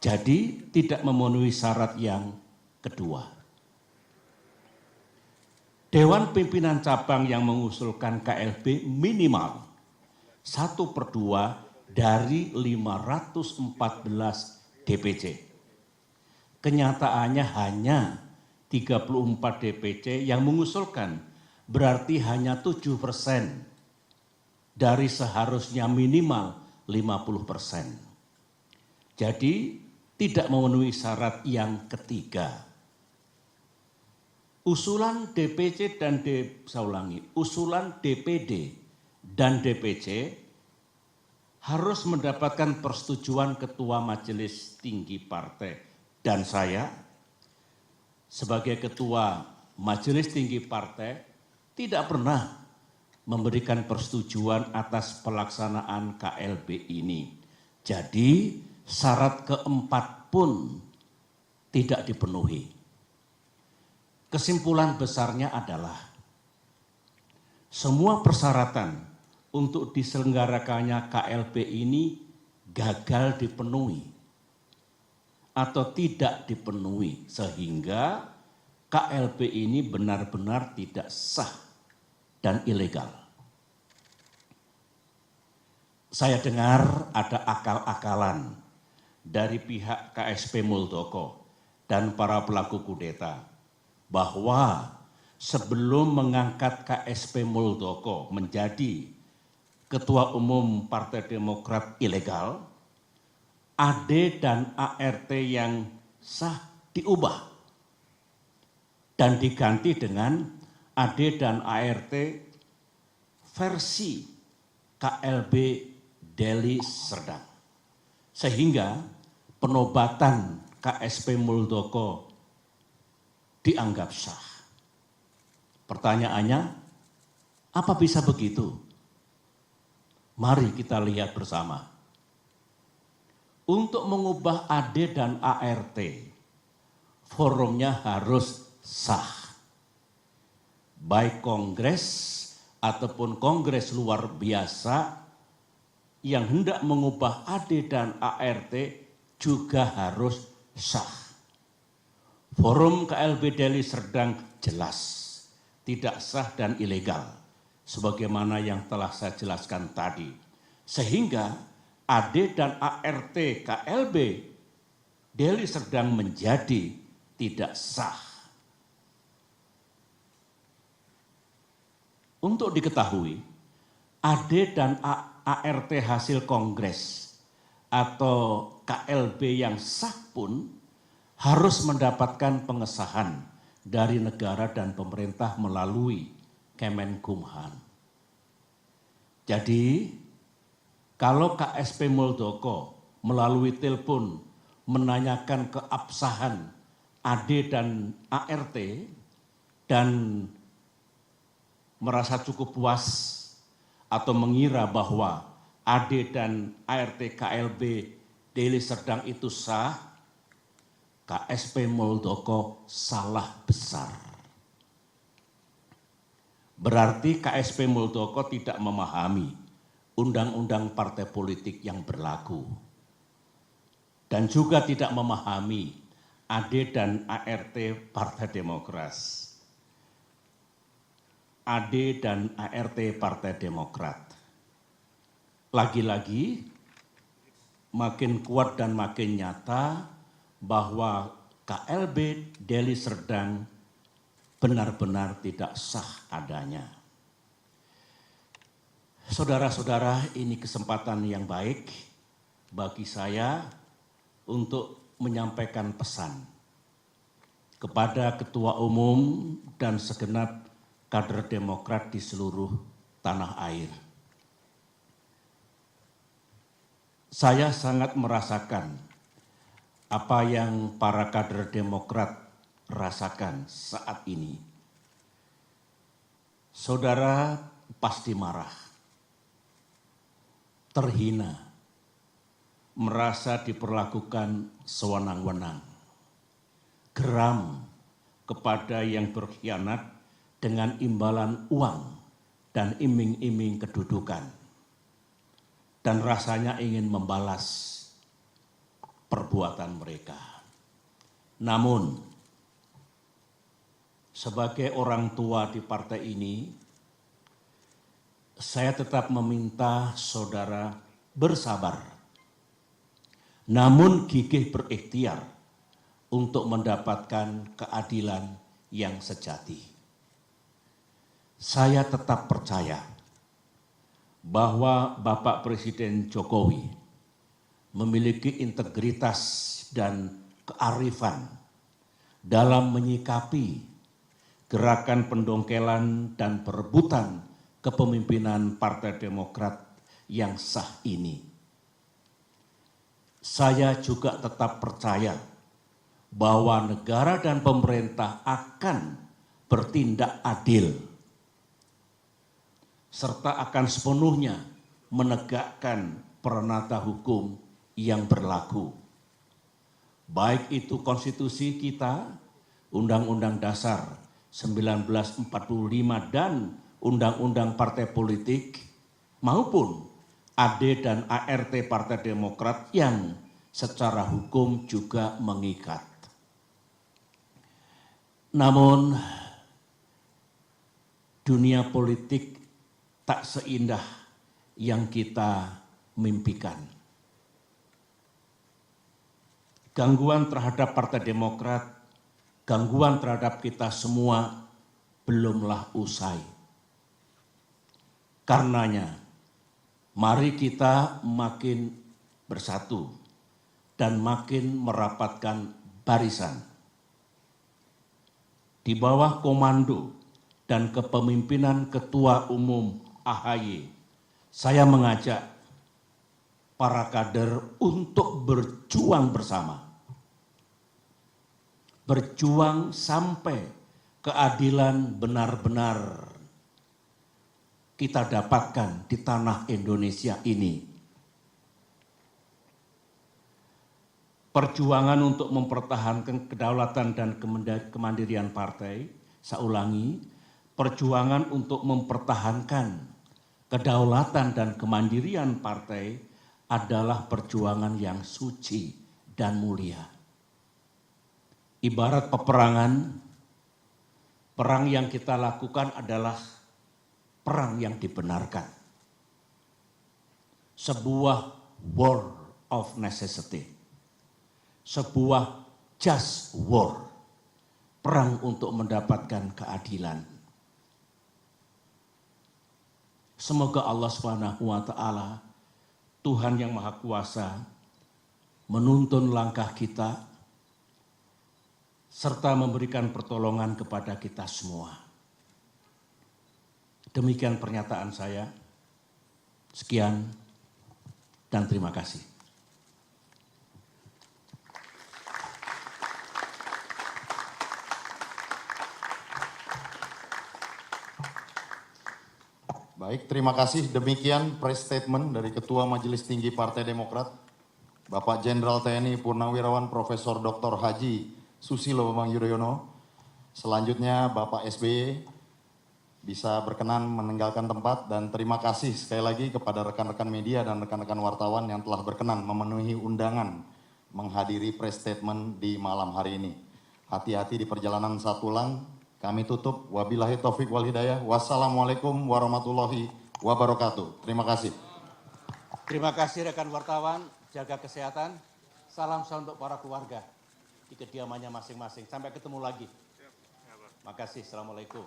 Jadi tidak memenuhi syarat yang kedua. Dewan Pimpinan Cabang yang mengusulkan KLB minimal 1/2 dari 514 DPC. Kenyataannya hanya 34 DPC yang mengusulkan, berarti hanya 7% dari seharusnya minimal 50%. Jadi tidak memenuhi syarat yang ketiga. Usulan DPC dan usulan DPD dan DPC harus mendapatkan persetujuan Ketua Majelis Tinggi Partai dan saya sebagai Ketua Majelis Tinggi Partai tidak pernah memberikan persetujuan atas pelaksanaan KLB ini. Jadi syarat keempat pun tidak dipenuhi. Kesimpulan besarnya adalah semua persyaratan untuk diselenggarakannya KLB ini gagal dipenuhi atau tidak dipenuhi sehingga KLB ini benar-benar tidak sah dan ilegal. Saya dengar ada akal-akalan dari pihak KSP Muldoko dan para pelaku kudeta bahwa sebelum mengangkat KSP Muldoko menjadi Ketua Umum Partai Demokrat ilegal, AD dan ART yang sah diubah dan diganti dengan AD dan ART versi KLB Deli Serdang. Sehingga penobatan KSP Muldoko dianggap sah. Pertanyaannya, apa bisa begitu? Mari kita lihat bersama. Untuk mengubah AD dan ART, forumnya harus sah. Baik kongres ataupun kongres luar biasa yang hendak mengubah AD dan ART juga harus sah. Forum KLB Deli Serdang jelas tidak sah dan ilegal, sebagaimana yang telah saya jelaskan tadi. Sehingga AD dan ART KLB Deli Serdang menjadi tidak sah. Untuk diketahui, AD dan ART hasil kongres atau KLB yang sah pun harus mendapatkan pengesahan dari negara dan pemerintah melalui Kemenkumham. Jadi, kalau KSP Muldoko melalui telepon menanyakan keabsahan AD dan ART dan merasa cukup puas atau mengira bahwa AD dan ART KLB Deli Serdang itu sah, KSP Muldoko salah besar. Berarti KSP Muldoko tidak memahami undang-undang partai politik yang berlaku. Dan juga tidak memahami AD dan ART Partai Demokrat. AD dan ART Partai Demokrat. Lagi-lagi makin kuat dan makin nyata bahwa KLB Deli Serdang benar-benar tidak sah adanya. Saudara-saudara, ini kesempatan yang baik bagi saya untuk menyampaikan pesan kepada Ketua Umum dan segenap kader Demokrat di seluruh tanah air. Saya sangat merasakan apa yang para kader Demokrat rasakan saat ini. Saudara pasti marah, terhina, merasa diperlakukan sewenang-wenang, geram kepada yang berkhianat dengan imbalan uang dan iming-iming kedudukan, dan rasanya ingin membalas perbuatan mereka. Namun, sebagai orang tua di partai ini, saya tetap meminta saudara bersabar, namun gigih berikhtiar untuk mendapatkan keadilan yang sejati. Saya tetap percaya bahwa Bapak Presiden Jokowi memiliki integritas dan kearifan dalam menyikapi gerakan pendongkelan dan perebutan kepemimpinan Partai Demokrat yang sah ini. Saya juga tetap percaya bahwa negara dan pemerintah akan bertindak adil serta akan sepenuhnya menegakkan peranata hukum yang berlaku. Baik itu konstitusi kita, Undang-Undang Dasar 1945 dan Undang-Undang Partai Politik, maupun AD dan ART Partai Demokrat yang secara hukum juga mengikat. Namun, dunia politik tak seindah yang kita mimpikan. Gangguan terhadap Partai Demokrat, gangguan terhadap kita semua belumlah usai. Karenanya, mari kita makin bersatu dan makin merapatkan barisan. Di bawah komando dan kepemimpinan Ketua Umum AHY, saya mengajak para kader untuk berjuang bersama. Berjuang sampai keadilan benar-benar kita dapatkan di tanah Indonesia ini. Perjuangan untuk mempertahankan kedaulatan dan kemandirian partai, saya ulangi, perjuangan untuk mempertahankan kedaulatan dan kemandirian partai adalah perjuangan yang suci dan mulia. Ibarat peperangan, perang yang kita lakukan adalah perang yang dibenarkan. Sebuah war of necessity. Sebuah just war. Perang untuk mendapatkan keadilan. Semoga Allah SWT, Tuhan yang Maha Kuasa, menuntun langkah kita, serta memberikan pertolongan kepada kita semua. Demikian pernyataan saya. Sekian dan terima kasih. Baik, terima kasih. Demikian press statement dari Ketua Majelis Tinggi Partai Demokrat, Bapak Jenderal TNI Purnawirawan Profesor Dr. Haji Susilo Bambang Yudhoyono. Selanjutnya Bapak SBY bisa berkenan meninggalkan tempat, dan terima kasih sekali lagi kepada rekan-rekan media dan rekan-rekan wartawan yang telah berkenan memenuhi undangan menghadiri press statement di malam hari ini. Hati-hati di perjalanan saat pulang. Kami tutup. Wabillahi taufik wal hidayah. Wassalamualaikum warahmatullahi wabarakatuh. Terima kasih. Terima kasih rekan wartawan, jaga kesehatan. Salam untuk para keluarga di kediamannya masing-masing. Sampai ketemu lagi. Makasih. Assalamualaikum.